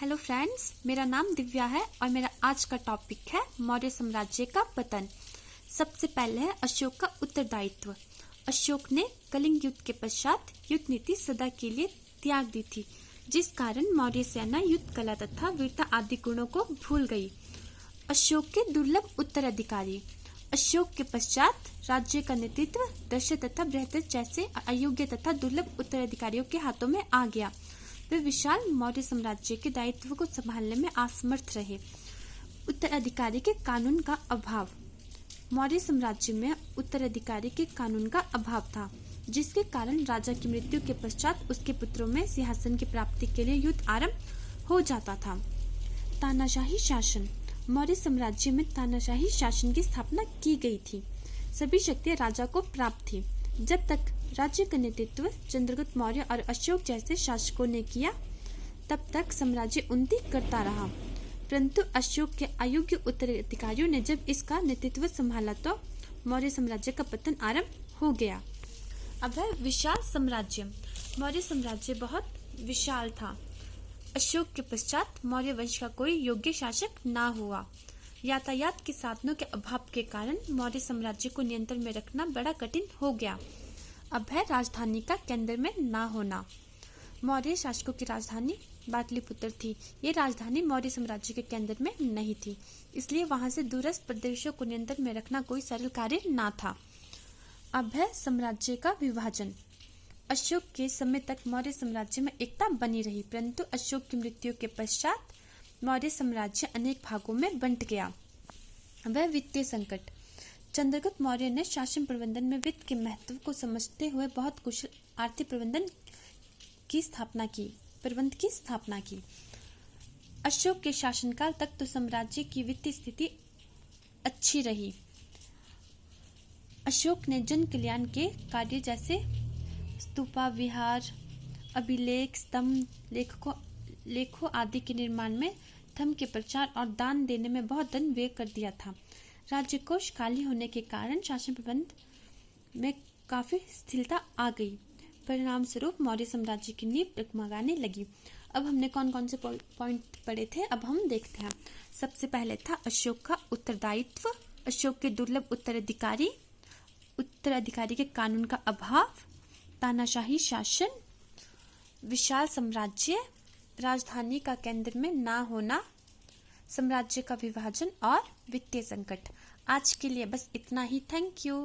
Hello friends, मेरा नाम दिव्या है और मेरा आज का टॉपिक है मौर्य साम्राज्य का पतन। सबसे पहले है अशोक का उत्तरदायित्व। अशोक ने कलिंग युद्ध के पश्चात युद्ध नीति सदा के लिए त्याग दी थी, जिस कारण मौर्य सेना युद्ध कला तथा वीरता आदि गुणों को भूल गई। अशोक के दुर्लभ उत्तराधिकारी। अशोक के पश्चात राज्य का नेतृत्व दशरथ तथा बृहस्पति जैसे अयोग्य तथा दुर्लभ उत्तराधिकारियों के हाथों में आ गया। वे विशाल मौर्य साम्राज्य के दायित्व को संभालने में असमर्थ रहे। उत्तराधिकारी के कानून का अभाव। मौर्य साम्राज्य में उत्तराधिकारी के कानून का अभाव था, जिसके कारण राजा की मृत्यु के पश्चात उसके पुत्रों में सिंहासन की प्राप्ति के लिए युद्ध आरंभ हो जाता था। तानाशाही शासन। मौर्य साम्राज्य में तानाशाही शासन की स्थापना की गई थी। सभी शक्तियां राजा को प्राप्त थी। जब तक राज्य का नेतृत्व चंद्रगुप्त मौर्य और अशोक जैसे शासकों ने किया, तब तक साम्राज्य उन्नति करता रहा। परंतु अशोक के अयोग्य उत्तराधिकारियों ने जब इसका नेतृत्व संभाला तो मौर्य साम्राज्य का पतन आरंभ हो गया। अब है विशाल साम्राज्य। मौर्य साम्राज्य बहुत विशाल था। अशोक के पश्चात मौर्य वंश का कोई योग्य शासक ना हुआ। यातायात के साधनों के अभाव के कारण मौर्य साम्राज्य को नियंत्रण में रखना बड़ा कठिन हो गया। अब है राजधानी का केंद्र में ना होना। मौर्य शासकों की राजधानी पाटलिपुत्र थी। ये राजधानी मौर्य साम्राज्य के केंद्र में नहीं थी, इसलिए वहां से दूरस्थ प्रदेशों को नियंत्रण में रखना कोई सरल कार्य ना था। अब है साम्राज्य का विभाजन। अशोक के समय तक मौर्य साम्राज्य में एकता बनी रही, परंतु अशोक की मृत्यु के पश्चात मौर्य साम्राज्य अनेक भागों में बंट गया। वह वित्तीय संकट। चंद्रगुप्त मौर्य ने शासन प्रबंधन में वित्त के महत्व को समझते हुए बहुत कुशल आर्थिक प्रबंध की स्थापना की। अशोक के शासनकाल तक तो साम्राज्य की वित्तीय स्थिति अच्छी रही। अशोक ने जन कल्याण के कार्य जैसे स्तूपा, विहार, अभिलेख, स्तंभ, लेखों आदि के निर्माण में, धर्म के प्रचार और दान देने में बहुत धन व्यय कर दिया था। राज्य कोष खाली होने के कारण शासन प्रबंध में काफी स्थिरता आ गई। परिणाम स्वरूप मौर्य साम्राज्य की नींव डगमगाने लगी। अब हमने कौन कौन से पॉइंट पढ़े थे, अब हम देखते हैं। सबसे पहले था अशोक का उत्तरदायित्व, अशोक के दुर्लभ उत्तराधिकारी के कानून का अभाव, तानाशाही शासन, विशाल साम्राज्य, राजधानी का केंद्र में ना होना, साम्राज्य का विभाजन और वित्तीय संकट। आज के लिए बस इतना ही। Thank you.